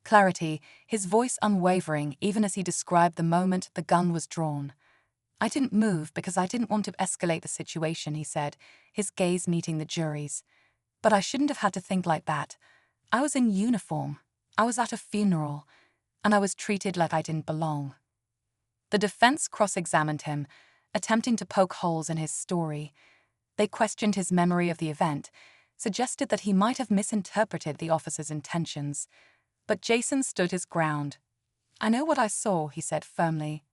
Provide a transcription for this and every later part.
clarity, his voice unwavering even as he described the moment the gun was drawn. "I didn't move because I didn't want to escalate the situation," he said, his gaze meeting the jury's. "But I shouldn't have had to think like that. I was in uniform. I was at a funeral. And I was treated like I didn't belong." The defense cross-examined him, attempting to poke holes in his story. They questioned his memory of the event, suggested that he might have misinterpreted the officer's intentions. But Jason stood his ground. "I know what I saw," he said firmly,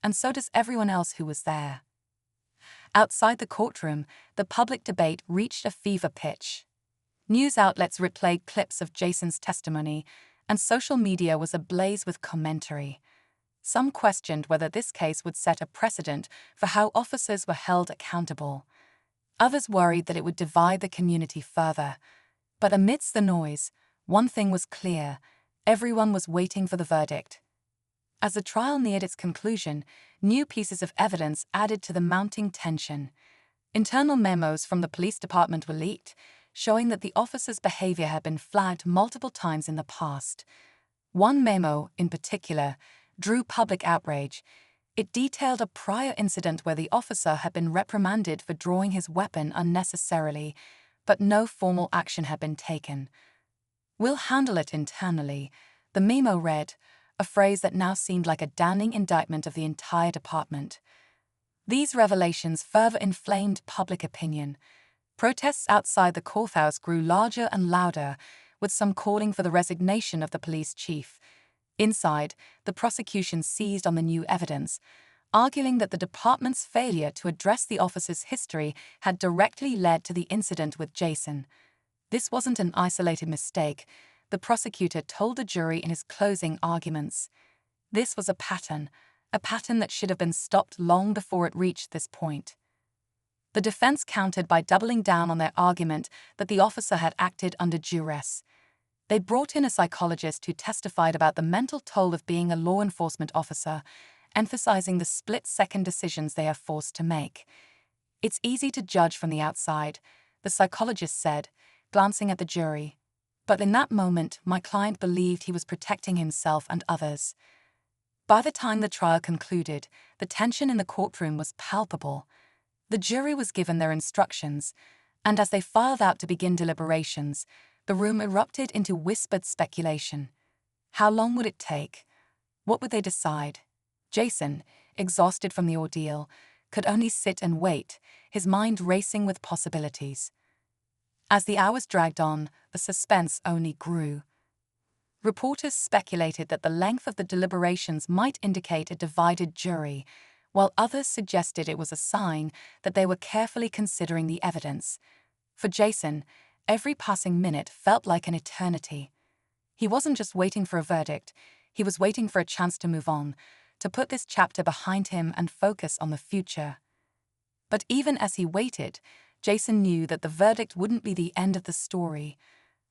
"and so does everyone else who was there." Outside the courtroom, the public debate reached a fever pitch. News outlets replayed clips of Jason's testimony, and social media was ablaze with commentary. Some questioned whether this case would set a precedent for how officers were held accountable. Others worried that it would divide the community further. But amidst the noise, one thing was clear: everyone was waiting for the verdict. As the trial neared its conclusion, new pieces of evidence added to the mounting tension. Internal memos from the police department were leaked, showing that the officer's behavior had been flagged multiple times in the past. One memo, in particular, drew public outrage. It detailed a prior incident where the officer had been reprimanded for drawing his weapon unnecessarily, but no formal action had been taken. "We'll handle it internally," the memo read, a phrase that now seemed like a damning indictment of the entire department. These revelations further inflamed public opinion. Protests outside the courthouse grew larger and louder, with some calling for the resignation of the police chief. Inside, the prosecution seized on the new evidence, arguing that the department's failure to address the officer's history had directly led to the incident with Jason. This wasn't an isolated mistake, the prosecutor told the jury in his closing arguments. This was a pattern that should have been stopped long before it reached this point. The defense countered by doubling down on their argument that the officer had acted under duress. They brought in a psychologist who testified about the mental toll of being a law enforcement officer, emphasizing the split-second decisions they are forced to make. "It's easy to judge from the outside," the psychologist said, glancing at the jury. "But in that moment, my client believed he was protecting himself and others." By the time the trial concluded, the tension in the courtroom was palpable. The jury was given their instructions, and as they filed out to begin deliberations, the room erupted into whispered speculation. How long would it take? What would they decide? Jason, exhausted from the ordeal, could only sit and wait, his mind racing with possibilities. As the hours dragged on, the suspense only grew. Reporters speculated that the length of the deliberations might indicate a divided jury, while others suggested it was a sign that they were carefully considering the evidence. For Jason, every passing minute felt like an eternity. He wasn't just waiting for a verdict, he was waiting for a chance to move on, to put this chapter behind him and focus on the future. But even as he waited, Jason knew that the verdict wouldn't be the end of the story.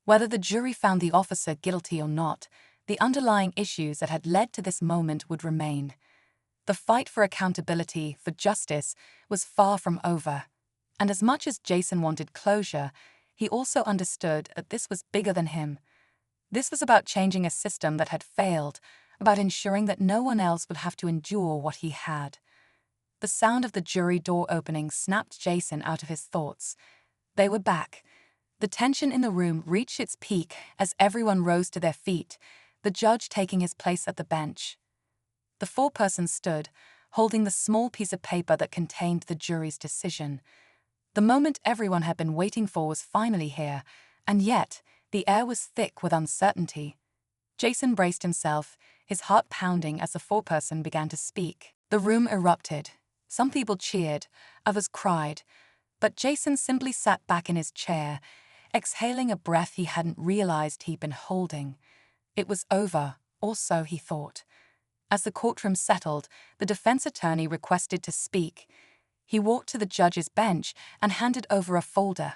Whether the jury found the officer guilty or not, the underlying issues that had led to this moment would remain. The fight for accountability, for justice, was far from over. And as much as Jason wanted closure, he also understood that this was bigger than him. This was about changing a system that had failed, about ensuring that no one else would have to endure what he had. The sound of the jury door opening snapped Jason out of his thoughts. They were back. The tension in the room reached its peak as everyone rose to their feet, the judge taking his place at the bench. The foreperson stood, holding the small piece of paper that contained the jury's decision. The moment everyone had been waiting for was finally here, and yet the air was thick with uncertainty. Jason braced himself, his heart pounding as the foreperson began to speak. The room erupted. Some people cheered, others cried, but Jason simply sat back in his chair, exhaling a breath he hadn't realized he'd been holding. It was over, or so he thought. As the courtroom settled, the defense attorney requested to speak. He walked to the judge's bench and handed over a folder.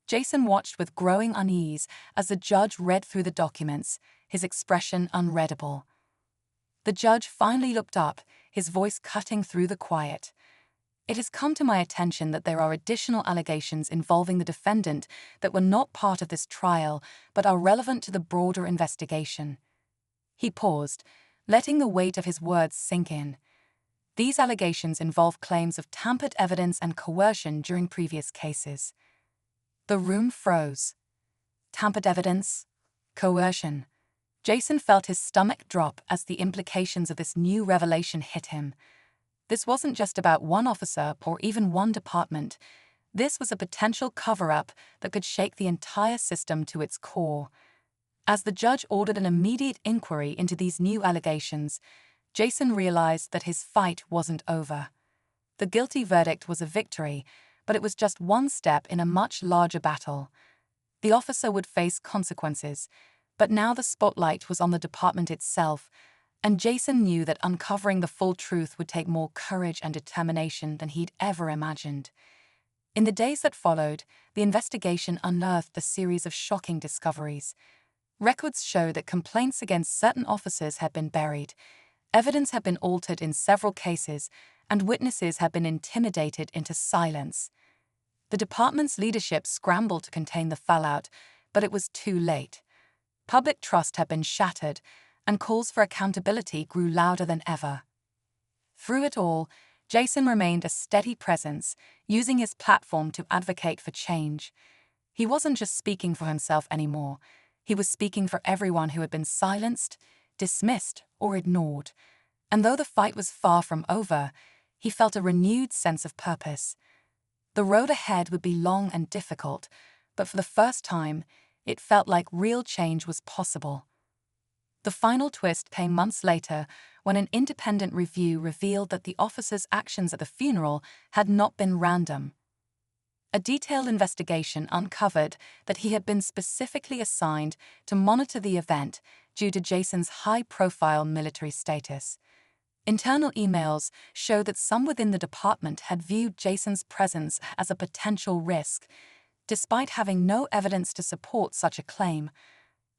Jason watched with growing unease as the judge read through the documents, his expression unreadable. The judge finally looked up, his voice cutting through the quiet. "It has come to my attention that there are additional allegations involving the defendant that were not part of this trial but are relevant to the broader investigation. He paused, letting the weight of his words sink in. These allegations involve claims of tampered evidence and coercion during previous cases. The room froze. Tampered evidence? Coercion. Jason felt his stomach drop as the implications of this new revelation hit him. This wasn't just about one officer or even one department. This was a potential cover-up that could shake the entire system to its core. As the judge ordered an immediate inquiry into these new allegations, Jason realized that his fight wasn't over. The guilty verdict was a victory, but it was just one step in a much larger battle. The officer would face consequences, but now the spotlight was on the department itself, and Jason knew that uncovering the full truth would take more courage and determination than he'd ever imagined. In the days that followed, the investigation unearthed a series of shocking discoveries. Records show that complaints against certain officers had been buried, evidence had been altered in several cases, and witnesses had been intimidated into silence. The department's leadership scrambled to contain the fallout, but it was too late. Public trust had been shattered, and calls for accountability grew louder than ever. Through it all, Jason remained a steady presence, using his platform to advocate for change. He wasn't just speaking for himself anymore. He was speaking for everyone who had been silenced, dismissed, or ignored. And though the fight was far from over, he felt a renewed sense of purpose. The road ahead would be long and difficult, but for the first time, it felt like real change was possible. The final twist came months later when an independent review revealed that the officer's actions at the funeral had not been random. A detailed investigation uncovered that he had been specifically assigned to monitor the event due to Jason's high-profile military status. Internal emails showed that some within the department had viewed Jason's presence as a potential risk, despite having no evidence to support such a claim.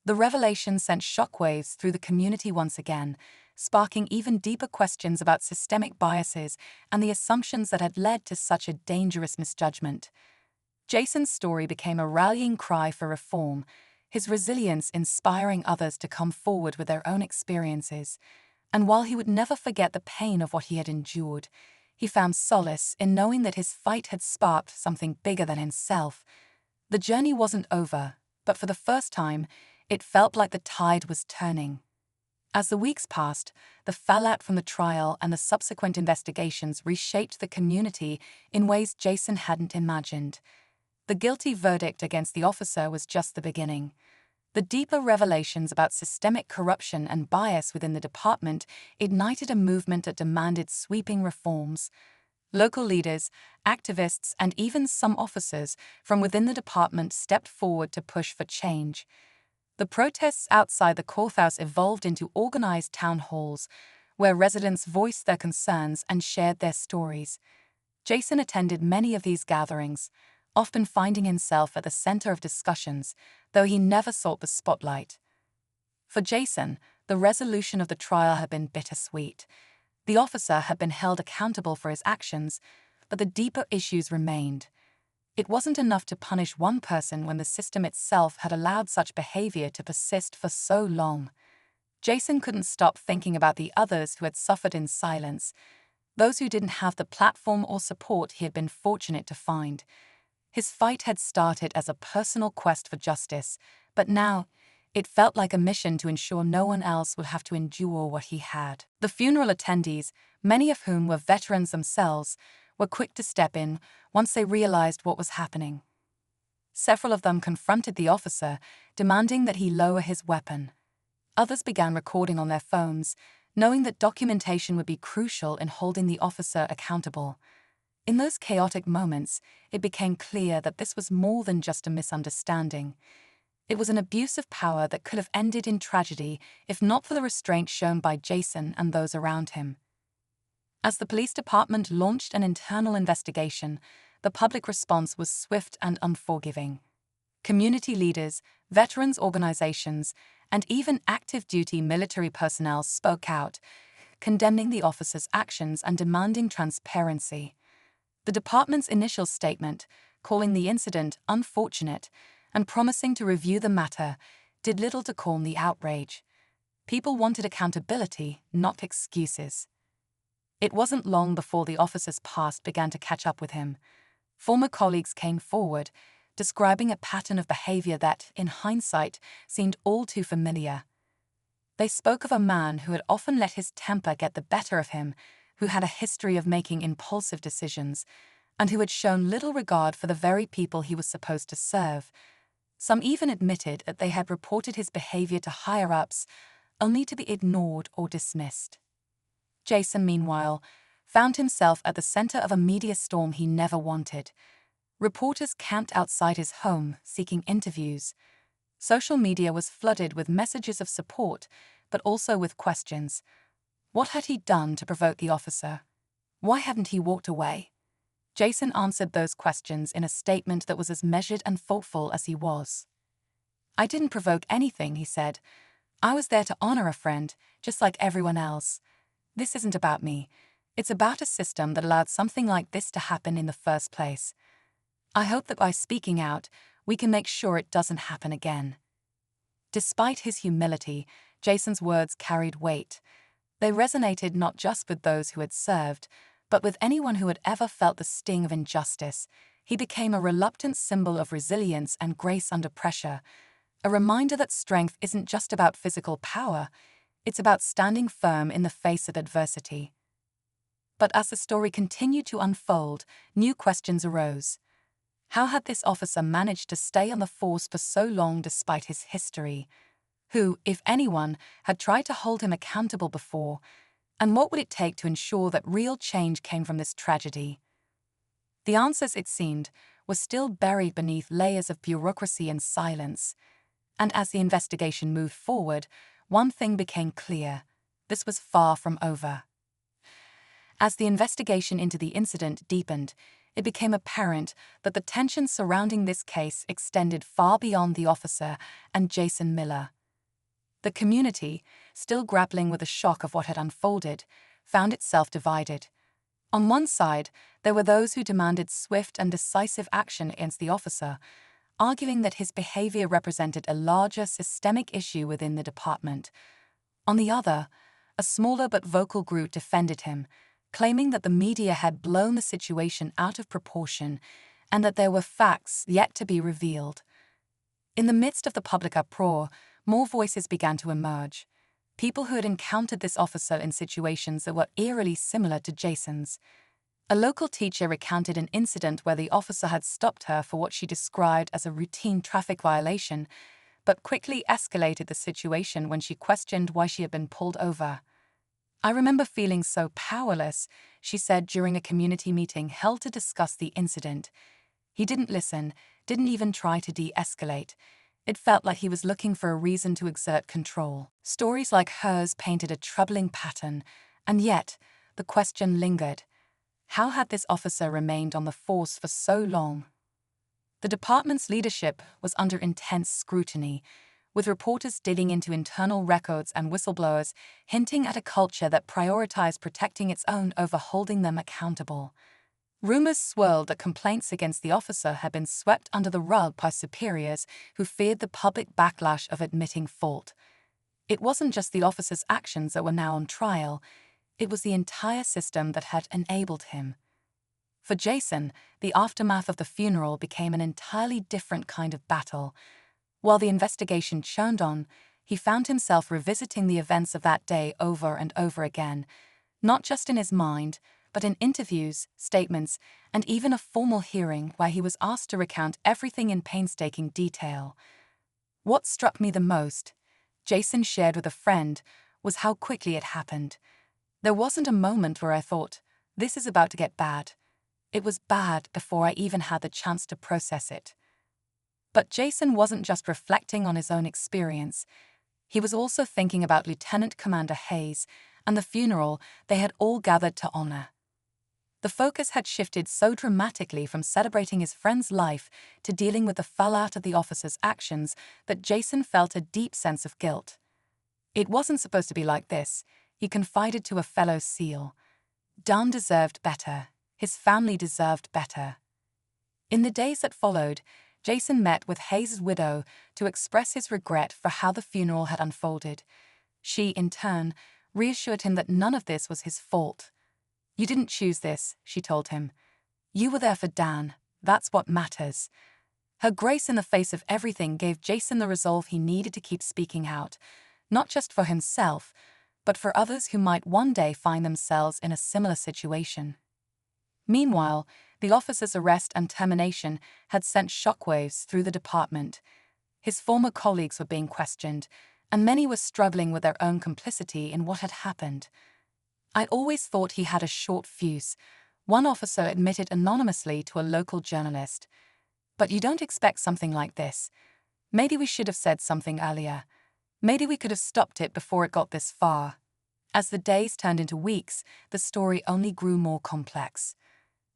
The revelation sent shockwaves through the community once again, sparking even deeper questions about systemic biases and the assumptions that had led to such a dangerous misjudgment. Jason's story became a rallying cry for reform, his resilience inspiring others to come forward with their own experiences. And while he would never forget the pain of what he had endured, he found solace in knowing that his fight had sparked something bigger than himself. The journey wasn't over, but for the first time, it felt like the tide was turning. As the weeks passed, the fallout from the trial and the subsequent investigations reshaped the community in ways Jason hadn't imagined. The guilty verdict against the officer was just the beginning. The deeper revelations about systemic corruption and bias within the department ignited a movement that demanded sweeping reforms. Local leaders, activists, and even some officers from within the department stepped forward to push for change. The protests outside the courthouse evolved into organized town halls, where residents voiced their concerns and shared their stories. Jason attended many of these gatherings, often finding himself at the center of discussions, though he never sought the spotlight. For Jason, the resolution of the trial had been bittersweet. The officer had been held accountable for his actions, but the deeper issues remained. It wasn't enough to punish one person when the system itself had allowed such behavior to persist for so long. Jason couldn't stop thinking about the others who had suffered in silence, those who didn't have the platform or support he had been fortunate to find. His fight had started as a personal quest for justice, but now it felt like a mission to ensure no one else would have to endure what he had. The funeral attendees, many of whom were veterans themselves, were quick to step in once they realized what was happening. Several of them confronted the officer, demanding that he lower his weapon. Others began recording on their phones, knowing that documentation would be crucial in holding the officer accountable. In those chaotic moments, it became clear that this was more than just a misunderstanding. It was an abuse of power that could have ended in tragedy if not for the restraint shown by Jason and those around him. As the police department launched an internal investigation, the public response was swift and unforgiving. Community leaders, veterans organizations, and even active-duty military personnel spoke out, condemning the officer's actions and demanding transparency. The department's initial statement, calling the incident unfortunate and promising to review the matter, did little to calm the outrage. People wanted accountability, not excuses. It wasn't long before the officer's past began to catch up with him. Former colleagues came forward, describing a pattern of behavior that, in hindsight, seemed all too familiar. They spoke of a man who had often let his temper get the better of him, who had a history of making impulsive decisions, and who had shown little regard for the very people he was supposed to serve. Some even admitted that they had reported his behavior to higher-ups, only to be ignored or dismissed. Jason, meanwhile, found himself at the center of a media storm he never wanted. Reporters camped outside his home, seeking interviews. Social media was flooded with messages of support, but also with questions. What had he done to provoke the officer? Why hadn't he walked away? Jason answered those questions in a statement that was as measured and thoughtful as he was. "I didn't provoke anything," he said. "I was there to honor a friend, just like everyone else. This isn't about me. It's about a system that allowed something like this to happen in the first place. I hope that by speaking out, we can make sure it doesn't happen again." Despite his humility, Jason's words carried weight. They resonated not just with those who had served, but with anyone who had ever felt the sting of injustice. He became a reluctant symbol of resilience and grace under pressure, a reminder that strength isn't just about physical power, it's about standing firm in the face of adversity. But as the story continued to unfold, new questions arose. How had this officer managed to stay on the force for so long despite his history? Who, if anyone, had tried to hold him accountable before? And what would it take to ensure that real change came from this tragedy? The answers, it seemed, were still buried beneath layers of bureaucracy and silence. And as the investigation moved forward, one thing became clear: this was far from over. As the investigation into the incident deepened, it became apparent that the tension surrounding this case extended far beyond the officer and Jason Miller. The community, still grappling with the shock of what had unfolded, found itself divided. On one side, there were those who demanded swift and decisive action against the officer, arguing that his behavior represented a larger systemic issue within the department. On the other, a smaller but vocal group defended him, claiming that the media had blown the situation out of proportion and that there were facts yet to be revealed. In the midst of the public uproar, more voices began to emerge. People who had encountered this officer in situations that were eerily similar to Jason's. A local teacher recounted an incident where the officer had stopped her for what she described as a routine traffic violation, but quickly escalated the situation when she questioned why she had been pulled over. "I remember feeling so powerless," she said during a community meeting held to discuss the incident. "He didn't listen, didn't even try to de-escalate. It felt like he was looking for a reason to exert control." Stories like hers painted a troubling pattern, and yet, the question lingered. How had this officer remained on the force for so long? The department's leadership was under intense scrutiny, with reporters digging into internal records and whistleblowers hinting at a culture that prioritized protecting its own over holding them accountable. Rumors swirled that complaints against the officer had been swept under the rug by superiors who feared the public backlash of admitting fault. It wasn't just the officer's actions that were now on trial, it was the entire system that had enabled him. For Jason, the aftermath of the funeral became an entirely different kind of battle. While the investigation churned on, he found himself revisiting the events of that day over and over again, not just in his mind, but in interviews, statements, and even a formal hearing where he was asked to recount everything in painstaking detail. What struck me the most, Jason shared with a friend, was how quickly it happened. There wasn't a moment where I thought, this is about to get bad. It was bad before I even had the chance to process it. But Jason wasn't just reflecting on his own experience. He was also thinking about Lieutenant Commander Hayes and the funeral they had all gathered to honor. The focus had shifted so dramatically from celebrating his friend's life to dealing with the fallout of the officer's actions that Jason felt a deep sense of guilt. "It wasn't supposed to be like this," he confided to a fellow SEAL. "Dunn deserved better. His family deserved better." In the days that followed, Jason met with Hayes' widow to express his regret for how the funeral had unfolded. She, in turn, reassured him that none of this was his fault. "You didn't choose this," she told him. "You were there for Dan. That's what matters." Her grace in the face of everything gave Jason the resolve he needed to keep speaking out, not just for himself, but for others who might one day find themselves in a similar situation. Meanwhile, the officer's arrest and termination had sent shockwaves through the department. His former colleagues were being questioned, and many were struggling with their own complicity in what had happened. "I always thought he had a short fuse," one officer admitted anonymously to a local journalist. "But you don't expect something like this. Maybe we should have said something earlier. Maybe we could have stopped it before it got this far." As the days turned into weeks, the story only grew more complex.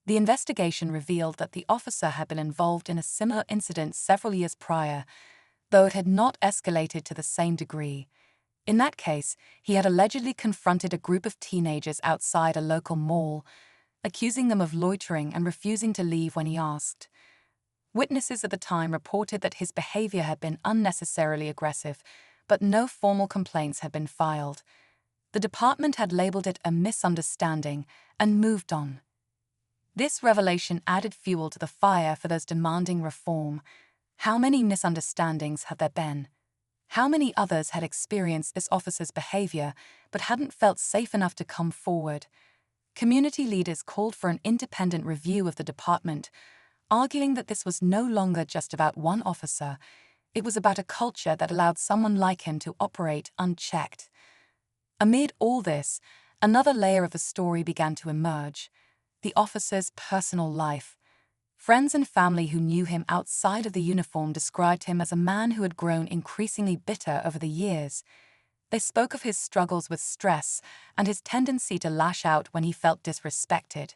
The investigation revealed that the officer had been involved in a similar incident several years prior, though it had not escalated to the same degree. In that case, he had allegedly confronted a group of teenagers outside a local mall, accusing them of loitering and refusing to leave when he asked. Witnesses at the time reported that his behavior had been unnecessarily aggressive, but no formal complaints had been filed. The department had labeled it a misunderstanding and moved on. This revelation added fuel to the fire for those demanding reform. How many misunderstandings had there been? How many others had experienced this officer's behavior but hadn't felt safe enough to come forward? Community leaders called for an independent review of the department, arguing that this was no longer just about one officer. It was about a culture that allowed someone like him to operate unchecked. Amid all this, another layer of the story began to emerge: the officer's personal life. Friends and family who knew him outside of the uniform described him as a man who had grown increasingly bitter over the years. They spoke of his struggles with stress and his tendency to lash out when he felt disrespected.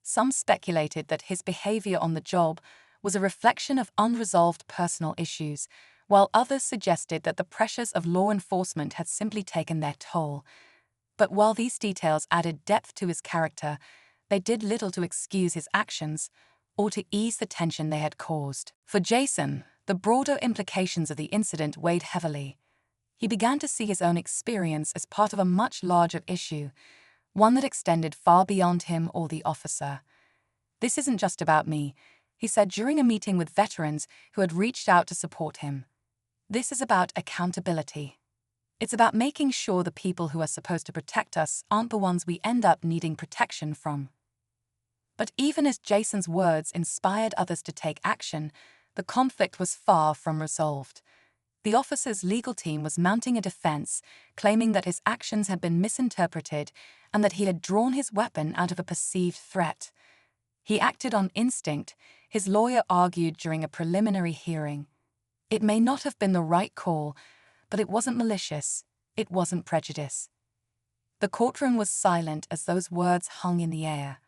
Some speculated that his behavior on the job was a reflection of unresolved personal issues, while others suggested that the pressures of law enforcement had simply taken their toll. But while these details added depth to his character, they did little to excuse his actions or to ease the tension they had caused. For Jason, the broader implications of the incident weighed heavily. He began to see his own experience as part of a much larger issue, one that extended far beyond him or the officer. "This isn't just about me," he said during a meeting with veterans who had reached out to support him. "This is about accountability. It's about making sure the people who are supposed to protect us aren't the ones we end up needing protection from." But even as Jason's words inspired others to take action, the conflict was far from resolved. The officer's legal team was mounting a defense, claiming that his actions had been misinterpreted and that he had drawn his weapon out of a perceived threat. He acted on instinct, his lawyer argued during a preliminary hearing. It may not have been the right call, but it wasn't malicious, it wasn't prejudice. The courtroom was silent as those words hung in the air.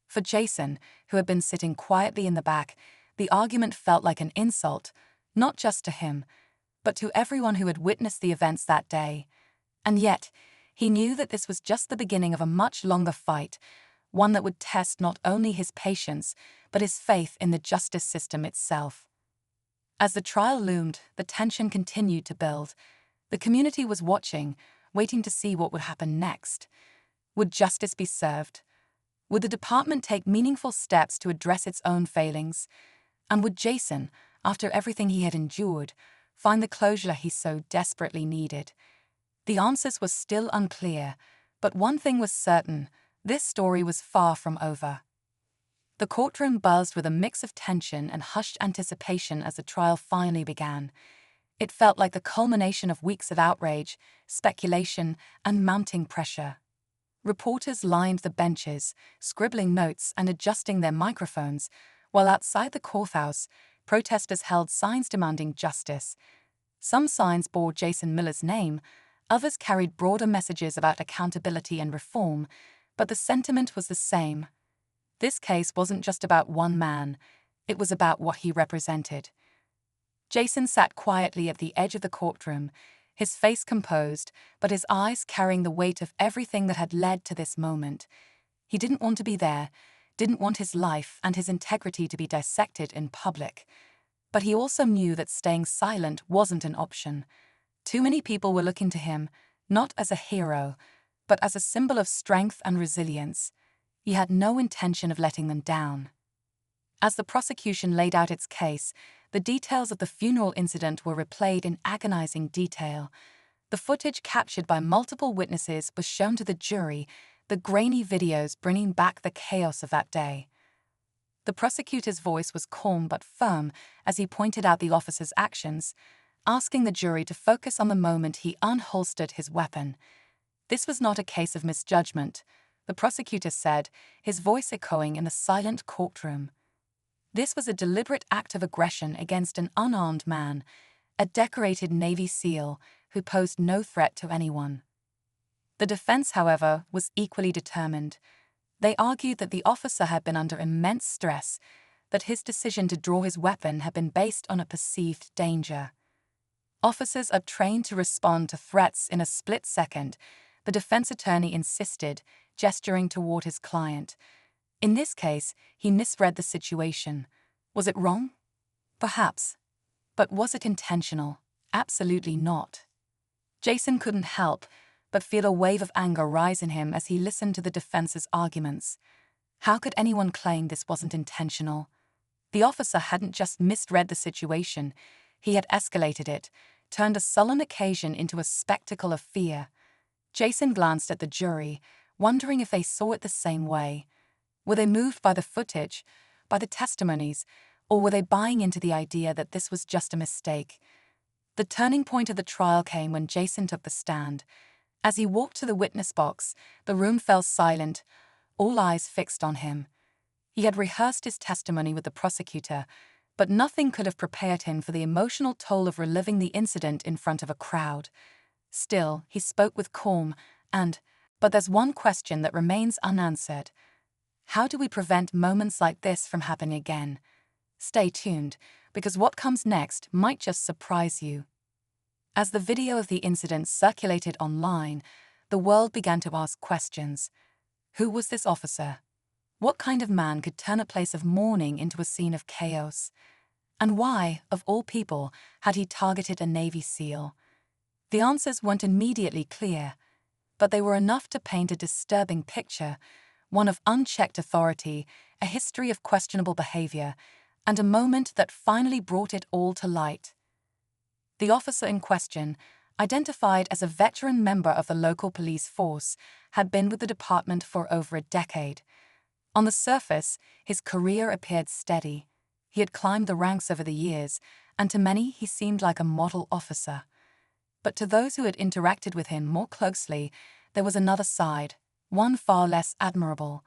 For Jason, who had been sitting quietly in the back, the argument felt like an insult, not just to him, but to everyone who had witnessed the events that day. And yet, he knew that this was just the beginning of a much longer fight, one that would test not only his patience, but his faith in the justice system itself. As the trial loomed, the tension continued to build. The community was watching, waiting to see what would happen next. Would justice be served? Would the department take meaningful steps to address its own failings? And would Jason, after everything he had endured, find the closure he so desperately needed? The answers were still unclear, but one thing was certain: this story was far from over. The courtroom buzzed with a mix of tension and hushed anticipation as the trial finally began. It felt like the culmination of weeks of outrage, speculation, and mounting pressure. Reporters lined the benches, scribbling notes and adjusting their microphones, while outside the courthouse, protesters held signs demanding justice. Some signs bore Jason Miller's name, others carried broader messages about accountability and reform, but the sentiment was the same. This case wasn't just about one man, it was about what he represented. Jason sat quietly at the edge of the courtroom, his face composed, but his eyes carrying the weight of everything that had led to this moment. He didn't want to be there, didn't want his life and his integrity to be dissected in public. But he also knew that staying silent wasn't an option. Too many people were looking to him, not as a hero, but as a symbol of strength and resilience. He had no intention of letting them down. As the prosecution laid out its case, the details of the funeral incident were replayed in agonizing detail. The footage captured by multiple witnesses was shown to the jury, the grainy videos bringing back the chaos of that day. The prosecutor's voice was calm but firm as he pointed out the officer's actions, asking the jury to focus on the moment he unholstered his weapon. This was not a case of misjudgment, the prosecutor said, his voice echoing in the silent courtroom. This was a deliberate act of aggression against an unarmed man, a decorated Navy SEAL who posed no threat to anyone. The defense, however, was equally determined. They argued that the officer had been under immense stress, that his decision to draw his weapon had been based on a perceived danger. Officers are trained to respond to threats in a split second, the defense attorney insisted, gesturing toward his client. In this case, he misread the situation. Was it wrong? Perhaps. But was it intentional? Absolutely not. Jason couldn't help but feel a wave of anger rise in him as he listened to the defense's arguments. How could anyone claim this wasn't intentional? The officer hadn't just misread the situation, he had escalated it, turned a sullen occasion into a spectacle of fear. Jason glanced at the jury, wondering if they saw it the same way. Were they moved by the footage, by the testimonies, or were they buying into the idea that this was just a mistake? The turning point of the trial came when Jason took the stand. As he walked to the witness box, the room fell silent, all eyes fixed on him. He had rehearsed his testimony with the prosecutor, but nothing could have prepared him for the emotional toll of reliving the incident in front of a crowd. Still, he spoke with calm but there's one question that remains unanswered. How do we prevent moments like this from happening again? Stay tuned, because what comes next might just surprise you. As the video of the incident circulated online, the world began to ask questions. Who was this officer? What kind of man could turn a place of mourning into a scene of chaos? And why, of all people, had he targeted a Navy SEAL? The answers weren't immediately clear, but they were enough to paint a disturbing picture, one of unchecked authority, a history of questionable behavior, and a moment that finally brought it all to light. The officer in question, identified as a veteran member of the local police force, had been with the department for over a decade. On the surface, his career appeared steady. He had climbed the ranks over the years, and to many he seemed like a model officer. But to those who had interacted with him more closely, there was another side, one far less admirable.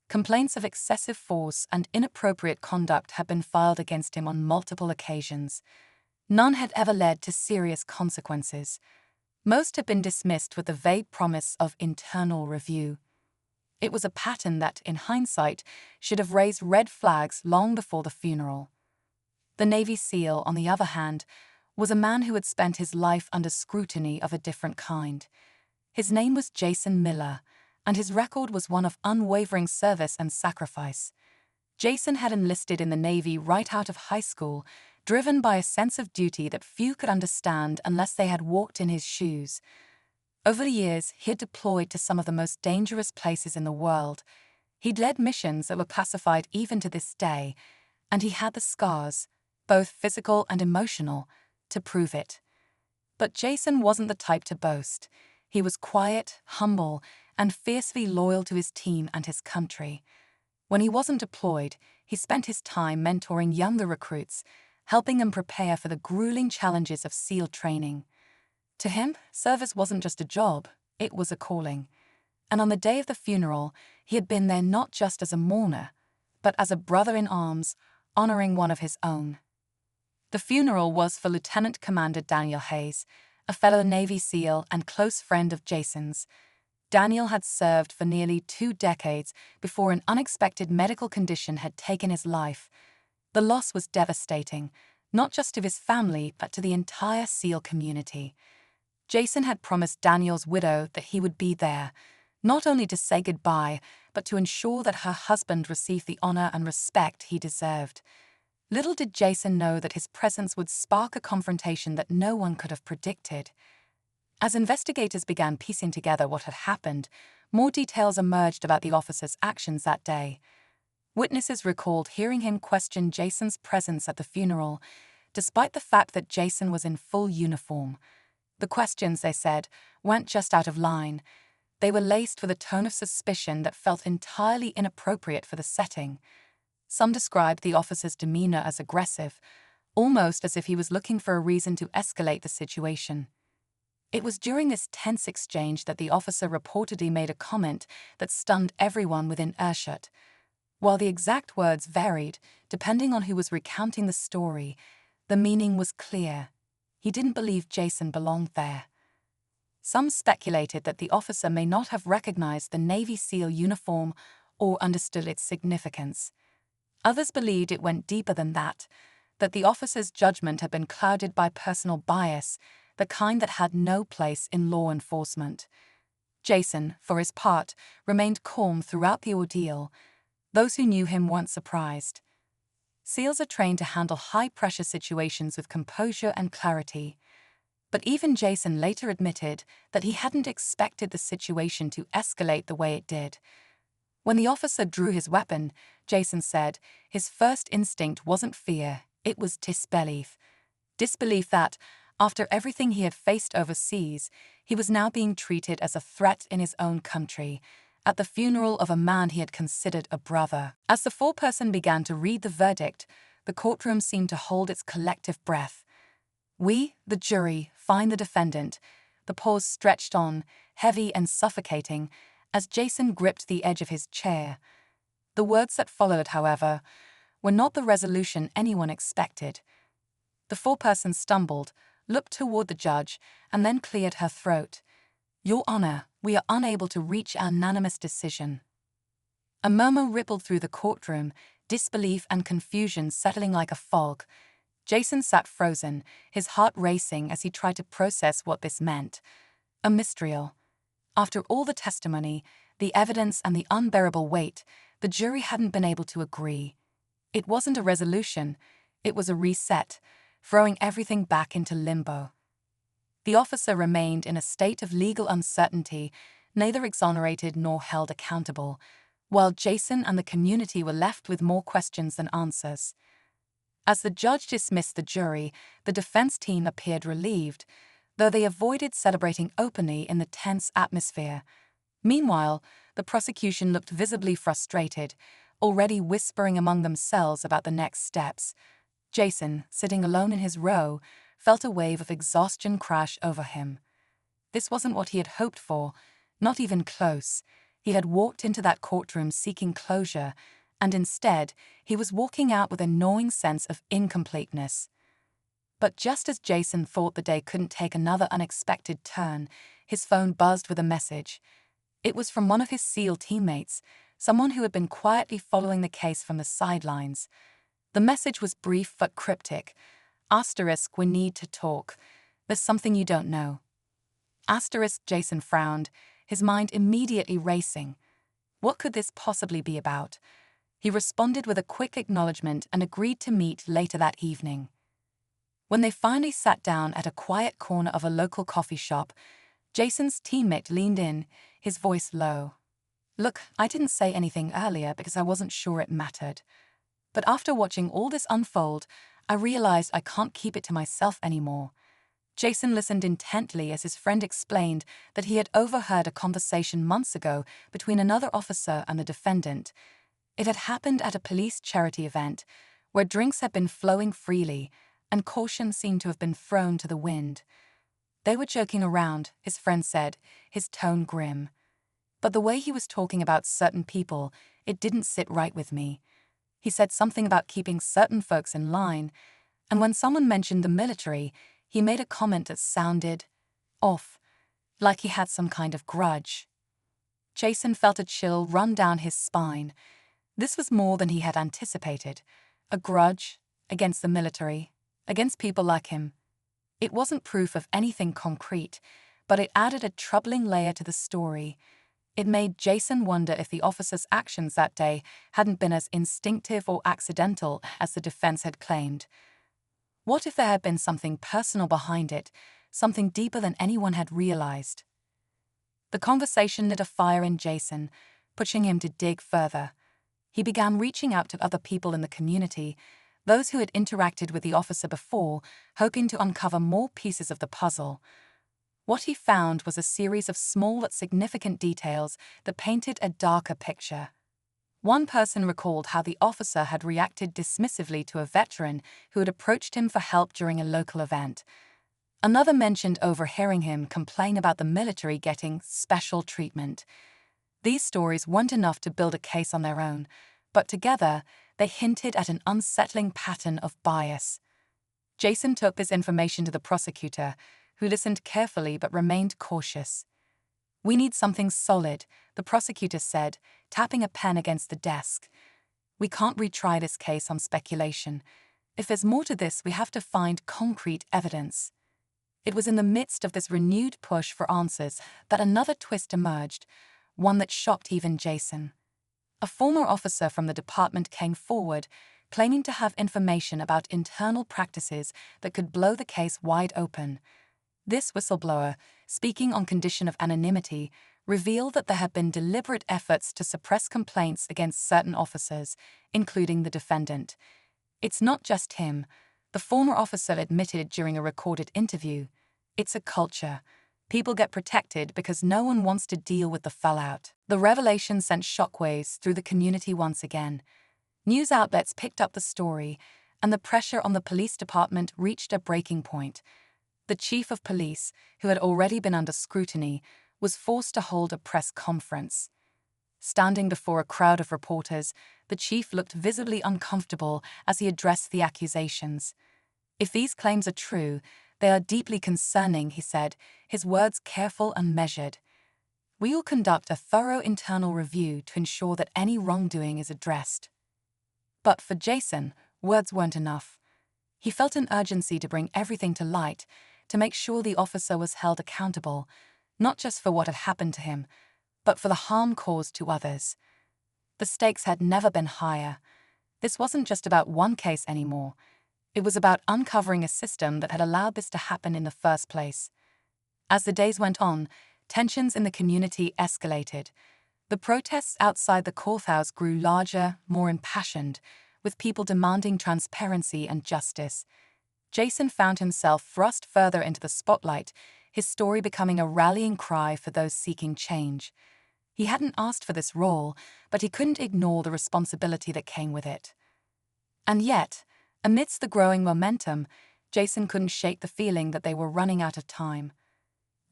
Complaints of excessive force and inappropriate conduct had been filed against him on multiple occasions. None had ever led to serious consequences. Most had been dismissed with the vague promise of internal review. It was a pattern that, in hindsight, should have raised red flags long before the funeral. The Navy SEAL, on the other hand, was a man who had spent his life under scrutiny of a different kind. His name was Jason Miller, and his record was one of unwavering service and sacrifice. Jason had enlisted in the Navy right out of high school, driven by a sense of duty that few could understand unless they had walked in his shoes. Over the years, he had deployed to some of the most dangerous places in the world. He'd led missions that were classified even to this day, and he had the scars, both physical and emotional, to prove it. But Jason wasn't the type to boast. He was quiet, humble, and fiercely loyal to his team and his country. When he wasn't deployed, he spent his time mentoring younger recruits, helping them prepare for the grueling challenges of SEAL training. To him, service wasn't just a job, it was a calling. And on the day of the funeral, he had been there not just as a mourner, but as a brother in arms, honoring one of his own. The funeral was for Lieutenant Commander Daniel Hayes, a fellow Navy SEAL and close friend of Jason's. Daniel had served for nearly 2 decades before an unexpected medical condition had taken his life. The loss was devastating, not just to his family but to the entire SEAL community. Jason had promised Daniel's widow that he would be there, not only to say goodbye, but to ensure that her husband received the honor and respect he deserved. Little did Jason know that his presence would spark a confrontation that no one could have predicted. As investigators began piecing together what had happened, more details emerged about the officer's actions that day. Witnesses recalled hearing him question Jason's presence at the funeral, despite the fact that Jason was in full uniform. The questions, they said, weren't just out of line. They were laced with a tone of suspicion that felt entirely inappropriate for the setting. Some described the officer's demeanor as aggressive, almost as if he was looking for a reason to escalate the situation. It was during this tense exchange that the officer reportedly made a comment that stunned everyone within earshot. While the exact words varied, depending on who was recounting the story, the meaning was clear. He didn't believe Jason belonged there. Some speculated that the officer may not have recognized the Navy SEAL uniform or understood its significance. Others believed it went deeper than that the officer's judgment had been clouded by personal bias, the kind that had no place in law enforcement. Jason, for his part, remained calm throughout the ordeal. Those who knew him weren't surprised. SEALs are trained to handle high-pressure situations with composure and clarity. But even Jason later admitted that he hadn't expected the situation to escalate the way it did. When the officer drew his weapon, Jason said his first instinct wasn't fear, it was disbelief. Disbelief that, after everything he had faced overseas, he was now being treated as a threat in his own country, at the funeral of a man he had considered a brother. As the foreperson began to read the verdict, the courtroom seemed to hold its collective breath. We, the jury, find the defendant. The pause stretched on, heavy and suffocating, as Jason gripped the edge of his chair. The words that followed, however, were not the resolution anyone expected. The foreperson stumbled, looked toward the judge, and then cleared her throat. "Your Honor, we are unable to reach a unanimous decision." A murmur rippled through the courtroom, disbelief and confusion settling like a fog. Jason sat frozen, his heart racing as he tried to process what this meant. A mystery. After all the testimony, the evidence and the unbearable weight, the jury hadn't been able to agree. It wasn't a resolution, it was a reset, throwing everything back into limbo. The officer remained in a state of legal uncertainty, neither exonerated nor held accountable, while Jason and the community were left with more questions than answers. As the judge dismissed the jury, the defense team appeared relieved, though they avoided celebrating openly in the tense atmosphere. Meanwhile, the prosecution looked visibly frustrated, already whispering among themselves about the next steps. Jason, sitting alone in his row, felt a wave of exhaustion crash over him. This wasn't what he had hoped for, not even close. He had walked into that courtroom seeking closure, and instead, he was walking out with a gnawing sense of incompleteness. But just as Jason thought the day couldn't take another unexpected turn, his phone buzzed with a message. It was from one of his SEAL teammates, someone who had been quietly following the case from the sidelines. The message was brief but cryptic. "Asterisk, we need to talk. There's something you don't know." Asterisk, Jason frowned, his mind immediately racing. What could this possibly be about? He responded with a quick acknowledgement and agreed to meet later that evening. When they finally sat down at a quiet corner of a local coffee shop, Jason's teammate leaned in, his voice low. "Look, I didn't say anything earlier because I wasn't sure it mattered. But after watching all this unfold, I realized I can't keep it to myself anymore." Jason listened intently as his friend explained that he had overheard a conversation months ago between another officer and the defendant. It had happened at a police charity event, where drinks had been flowing freely, and caution seemed to have been thrown to the wind. "They were joking around," his friend said, his tone grim. "But the way he was talking about certain people, it didn't sit right with me. He said something about keeping certain folks in line, and when someone mentioned the military, he made a comment that sounded off, like he had some kind of grudge." Jason felt a chill run down his spine. This was more than he had anticipated. A grudge against the military, against people like him. It wasn't proof of anything concrete, but it added a troubling layer to the story. It made Jason wonder if the officer's actions that day hadn't been as instinctive or accidental as the defense had claimed. What if there had been something personal behind it, something deeper than anyone had realized. The conversation lit a fire in Jason, pushing him to dig further. He began reaching out to other people in the community, those who had interacted with the officer before, hoping to uncover more pieces of the puzzle. What he found was a series of small but significant details that painted a darker picture. One person recalled how the officer had reacted dismissively to a veteran who had approached him for help during a local event. Another mentioned overhearing him complain about the military getting special treatment. These stories weren't enough to build a case on their own, but together they hinted at an unsettling pattern of bias. Jason took this information to the prosecutor, who listened carefully but remained cautious. "We need something solid," the prosecutor said, tapping a pen against the desk. "We can't retry this case on speculation. If there's more to this, we have to find concrete evidence." It was in the midst of this renewed push for answers that another twist emerged, one that shocked even Jason. A former officer from the department came forward, claiming to have information about internal practices that could blow the case wide open. This whistleblower, speaking on condition of anonymity, revealed that there had been deliberate efforts to suppress complaints against certain officers, including the defendant. "It's not just him," the former officer admitted during a recorded interview. "It's a culture. People get protected because no one wants to deal with the fallout." The revelation sent shockwaves through the community once again. News outlets picked up the story, and the pressure on the police department reached a breaking point. The chief of police, who had already been under scrutiny, was forced to hold a press conference. Standing before a crowd of reporters, the chief looked visibly uncomfortable as he addressed the accusations. "If these claims are true, they are deeply concerning," he said, his words careful and measured. "We will conduct a thorough internal review to ensure that any wrongdoing is addressed." But for Jason, words weren't enough. He felt an urgency to bring everything to light, to make sure the officer was held accountable, not just for what had happened to him, but for the harm caused to others. The stakes had never been higher. This wasn't just about one case anymore. It was about uncovering a system that had allowed this to happen in the first place. As the days went on, tensions in the community escalated. The protests outside the courthouse grew larger, more impassioned, with people demanding transparency and justice. Jason found himself thrust further into the spotlight, his story becoming a rallying cry for those seeking change. He hadn't asked for this role, but he couldn't ignore the responsibility that came with it. And yet, amidst the growing momentum, Jason couldn't shake the feeling that they were running out of time.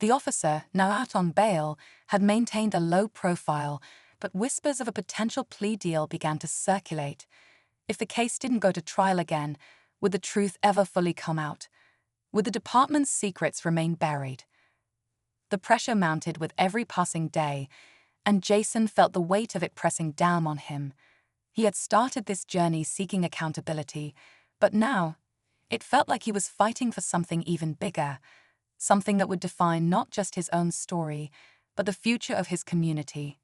The officer, now out on bail, had maintained a low profile, but whispers of a potential plea deal began to circulate. If the case didn't go to trial again, would the truth ever fully come out? Would the department's secrets remain buried? The pressure mounted with every passing day, and Jason felt the weight of it pressing down on him. He had started this journey seeking accountability, but now it felt like he was fighting for something even bigger, something that would define not just his own story, but the future of his community.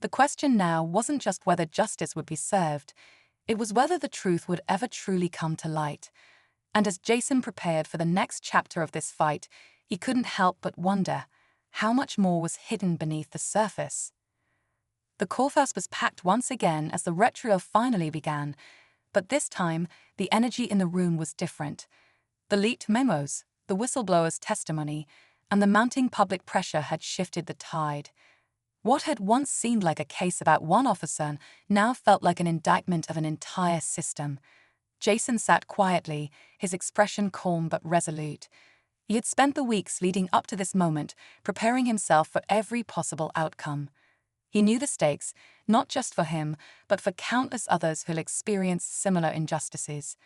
The question now wasn't just whether justice would be served, it was whether the truth would ever truly come to light. And as Jason prepared for the next chapter of this fight, he couldn't help but wonder how much more was hidden beneath the surface. The courthouse was packed once again as the retrial finally began, but this time the energy in the room was different. The leaked memos, the whistleblower's testimony, and the mounting public pressure had shifted the tide. What had once seemed like a case about one officer now felt like an indictment of an entire system. Jason sat quietly, his expression calm but resolute. He had spent the weeks leading up to this moment, preparing himself for every possible outcome. He knew the stakes, not just for him, but for countless others who'll experience similar injustices.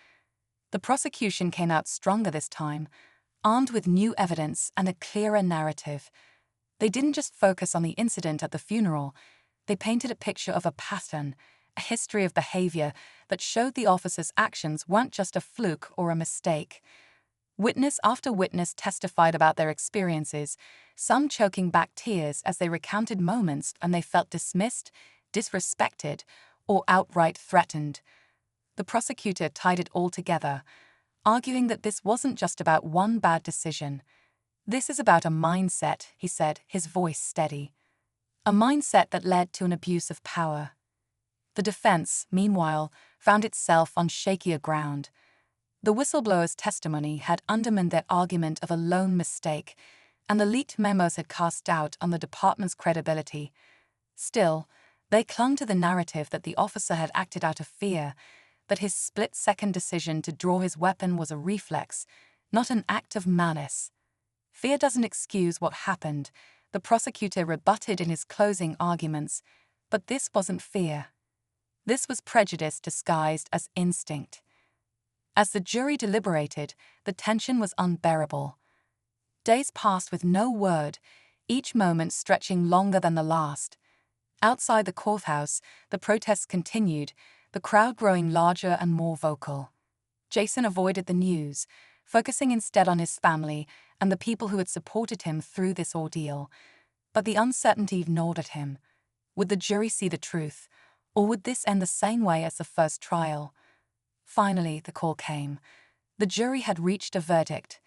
The prosecution came out stronger this time, armed with new evidence and a clearer narrative. They didn't just focus on the incident at the funeral, they painted a picture of a pattern, a history of behavior that showed the officer's actions weren't just a fluke or a mistake. Witness after witness testified about their experiences, some choking back tears as they recounted moments when they felt dismissed, disrespected, or outright threatened. The prosecutor tied it all together, arguing that this wasn't just about one bad decision. "This is about a mindset," he said, his voice steady. "A mindset that led to an abuse of power." The defense, meanwhile, found itself on shakier ground. The whistleblower's testimony had undermined their argument of a lone mistake, and the leaked memos had cast doubt on the department's credibility. Still, they clung to the narrative that the officer had acted out of fear, that his split-second decision to draw his weapon was a reflex, not an act of malice. "Fear doesn't excuse what happened," the prosecutor rebutted in his closing arguments, but this wasn't fear. This was prejudice disguised as instinct. As the jury deliberated, the tension was unbearable. Days passed with no word, each moment stretching longer than the last. Outside the courthouse, the protests continued, the crowd growing larger and more vocal. Jason avoided the news, focusing instead on his family and the people who had supported him through this ordeal. But the uncertainty gnawed at him. Would the jury see the truth, or would this end the same way as the first trial? Finally, the call came. The jury had reached a verdict.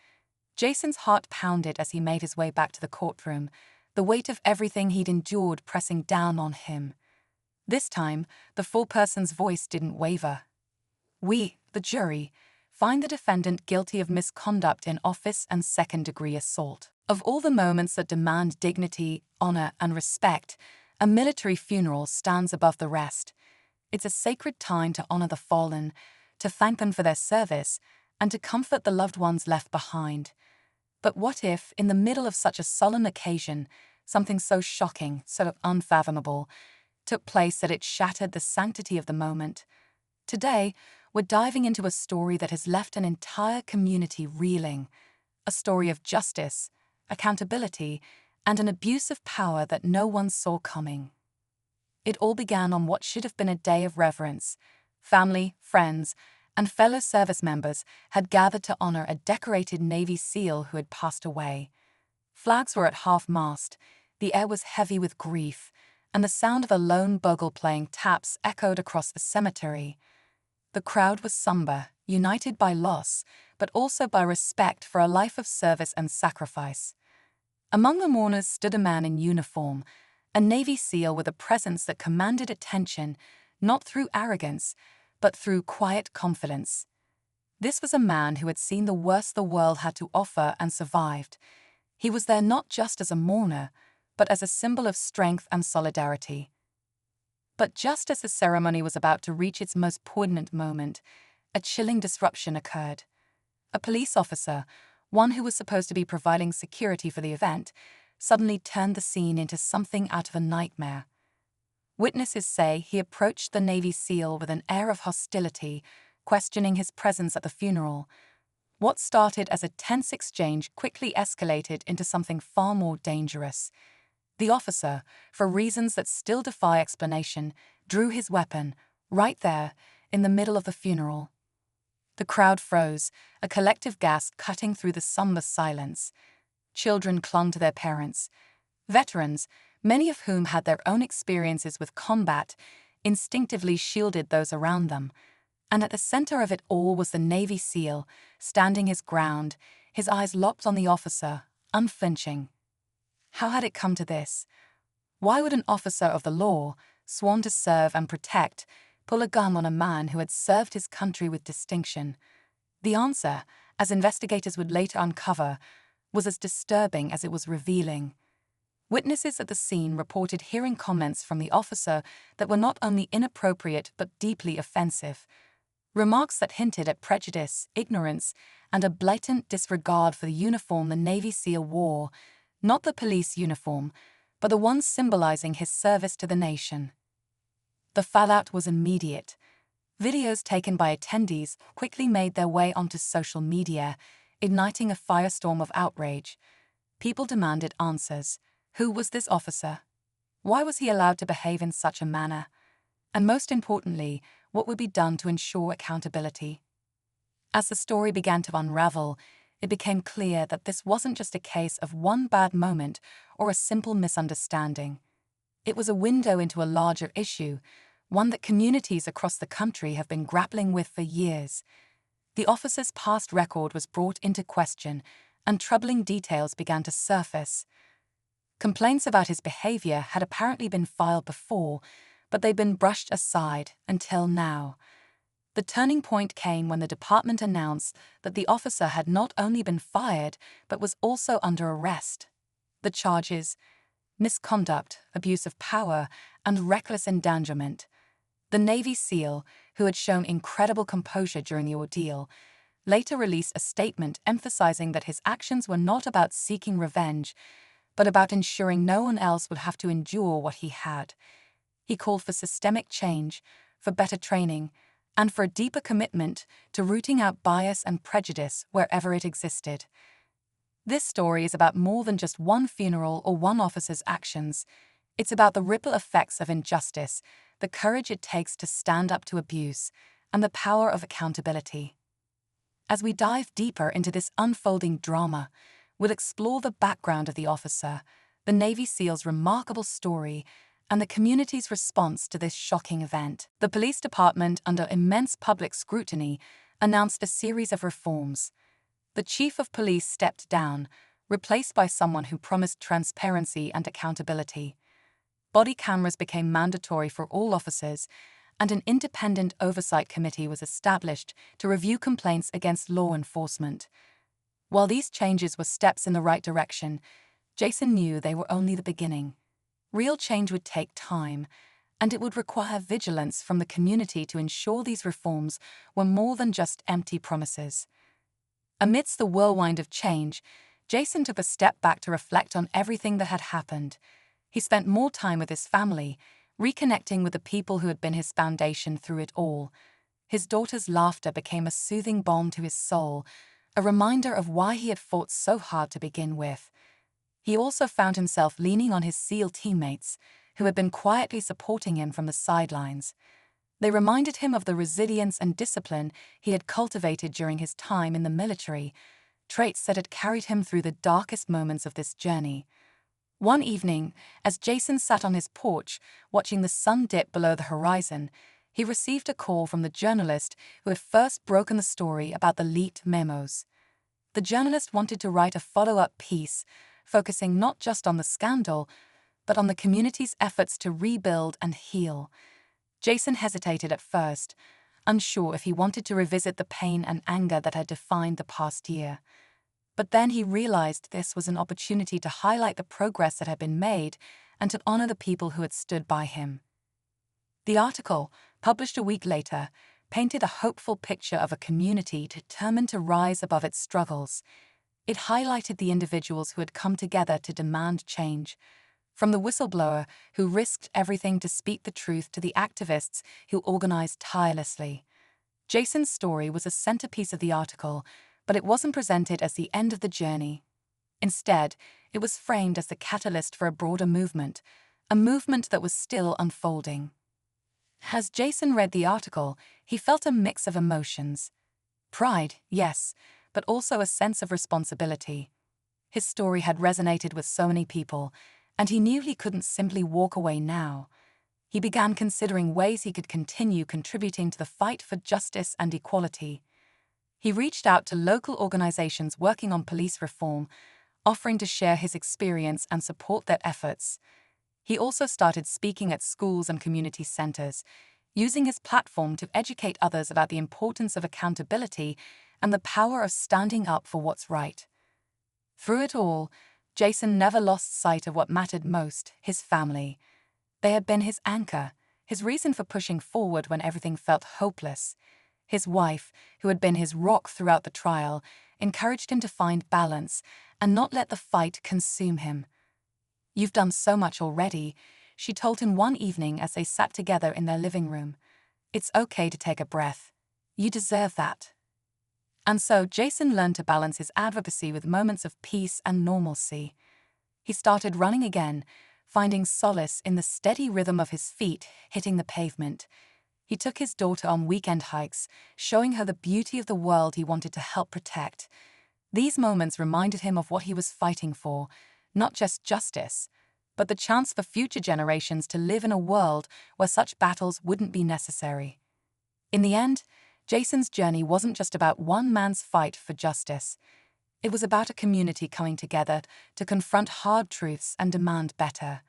Jason's heart pounded as he made his way back to the courtroom, the weight of everything he'd endured pressing down on him. This time, the foreperson's voice didn't waver. "We, the jury, find the defendant guilty of misconduct in office and second-degree assault." Of all the moments that demand dignity, honor, and respect, a military funeral stands above the rest. It's a sacred time to honor the fallen, to thank them for their service, and to comfort the loved ones left behind. But what if, in the middle of such a solemn occasion, something so shocking, so unfathomable, took place that it shattered the sanctity of the moment? Today, we're diving into a story that has left an entire community reeling. A story of justice, accountability, and an abuse of power that no one saw coming. It all began on what should have been a day of reverence. Family, friends, and fellow service members had gathered to honor a decorated Navy SEAL who had passed away. Flags were at half-mast, the air was heavy with grief, and the sound of a lone bugle playing taps echoed across the cemetery. The crowd was somber, united by loss, but also by respect for a life of service and sacrifice. Among the mourners stood a man in uniform, a Navy SEAL with a presence that commanded attention, not through arrogance, but through quiet confidence. This was a man who had seen the worst the world had to offer and survived. He was there not just as a mourner, but as a symbol of strength and solidarity. But just as the ceremony was about to reach its most poignant moment, a chilling disruption occurred. A police officer, one who was supposed to be providing security for the event, suddenly turned the scene into something out of a nightmare. Witnesses say he approached the Navy SEAL with an air of hostility, questioning his presence at the funeral. What started as a tense exchange quickly escalated into something far more dangerous. The officer, for reasons that still defy explanation, drew his weapon, right there, in the middle of the funeral. The crowd froze, a collective gasp cutting through the somber silence. Children clung to their parents. Veterans, many of whom had their own experiences with combat, instinctively shielded those around them. And at the center of it all was the Navy SEAL, standing his ground, his eyes locked on the officer, unflinching. How had it come to this? Why would an officer of the law, sworn to serve and protect, pull a gun on a man who had served his country with distinction? The answer, as investigators would later uncover, was as disturbing as it was revealing. Witnesses at the scene reported hearing comments from the officer that were not only inappropriate but deeply offensive. Remarks that hinted at prejudice, ignorance, and a blatant disregard for the uniform the Navy SEAL wore, not the police uniform, but the one symbolizing his service to the nation. The fallout was immediate. Videos taken by attendees quickly made their way onto social media, igniting a firestorm of outrage. People demanded answers. Who was this officer? Why was he allowed to behave in such a manner? And most importantly, what would be done to ensure accountability? As the story began to unravel, it became clear that this wasn't just a case of one bad moment or a simple misunderstanding. It was a window into a larger issue, one that communities across the country have been grappling with for years. The officer's past record was brought into question, and troubling details began to surface. Complaints about his behavior had apparently been filed before, but they'd been brushed aside until now. The turning point came when the department announced that the officer had not only been fired, but was also under arrest. The charges: misconduct, abuse of power, and reckless endangerment. The Navy SEAL, who had shown incredible composure during the ordeal, later released a statement emphasizing that his actions were not about seeking revenge, but about ensuring no one else would have to endure what he had. He called for systemic change, for better training, and for a deeper commitment to rooting out bias and prejudice wherever it existed. This story is about more than just one funeral or one officer's actions. It's about the ripple effects of injustice, the courage it takes to stand up to abuse, and the power of accountability. As we dive deeper into this unfolding drama, we'll explore the background of the officer, the Navy SEAL's remarkable story, and the community's response to this shocking event. The police department, under immense public scrutiny, announced a series of reforms. The chief of police stepped down, replaced by someone who promised transparency and accountability. Body cameras became mandatory for all officers, and an independent oversight committee was established to review complaints against law enforcement. While these changes were steps in the right direction, Jason knew they were only the beginning. Real change would take time, and it would require vigilance from the community to ensure these reforms were more than just empty promises. Amidst the whirlwind of change, Jason took a step back to reflect on everything that had happened. He spent more time with his family, reconnecting with the people who had been his foundation through it all. His daughter's laughter became a soothing balm to his soul, a reminder of why he had fought so hard to begin with. He also found himself leaning on his SEAL teammates, who had been quietly supporting him from the sidelines. They reminded him of the resilience and discipline he had cultivated during his time in the military, traits that had carried him through the darkest moments of this journey. One evening, as Jason sat on his porch, watching the sun dip below the horizon, he received a call from the journalist who had first broken the story about the leaked memos. The journalist wanted to write a follow-up piece, focusing not just on the scandal, but on the community's efforts to rebuild and heal. Jason hesitated at first, unsure if he wanted to revisit the pain and anger that had defined the past year. But then he realized this was an opportunity to highlight the progress that had been made and to honor the people who had stood by him. The article, published a week later, painted a hopeful picture of a community determined to rise above its struggles. It highlighted the individuals who had come together to demand change, from the whistleblower who risked everything to speak the truth to the activists who organized tirelessly. Jason's story was a centerpiece of the article, but it wasn't presented as the end of the journey. Instead, it was framed as the catalyst for a broader movement, a movement that was still unfolding. As Jason read the article, he felt a mix of emotions. Pride, yes, but also a sense of responsibility. His story had resonated with so many people, and he knew he couldn't simply walk away now. He began considering ways he could continue contributing to the fight for justice and equality. He reached out to local organizations working on police reform, offering to share his experience and support their efforts. He also started speaking at schools and community centers, using his platform to educate others about the importance of accountability and the power of standing up for what's right. Through it all, Jason never lost sight of what mattered most: his family. They had been his anchor, his reason for pushing forward when everything felt hopeless. His wife, who had been his rock throughout the trial, encouraged him to find balance and not let the fight consume him. "You've done so much already," she told him one evening as they sat together in their living room. "It's okay to take a breath. You deserve that." And so Jason learned to balance his advocacy with moments of peace and normalcy. He started running again, finding solace in the steady rhythm of his feet hitting the pavement. He took his daughter on weekend hikes, showing her the beauty of the world he wanted to help protect. These moments reminded him of what he was fighting for, not just justice, but the chance for future generations to live in a world where such battles wouldn't be necessary. In the end, Jason's journey wasn't just about one man's fight for justice. It was about a community coming together to confront hard truths and demand better.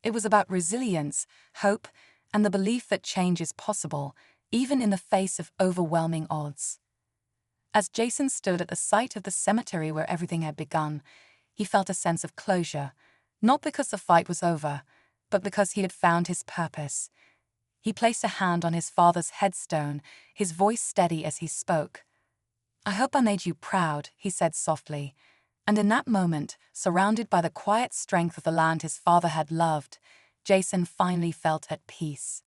It was about resilience, hope, and the belief that change is possible, even in the face of overwhelming odds. As Jason stood at the site of the cemetery where everything had begun, he felt a sense of closure, not because the fight was over, but because he had found his purpose. He placed a hand on his father's headstone, his voice steady as he spoke. "I hope I made you proud," he said softly, and in that moment, surrounded by the quiet strength of the land his father had loved, Jason finally felt at peace.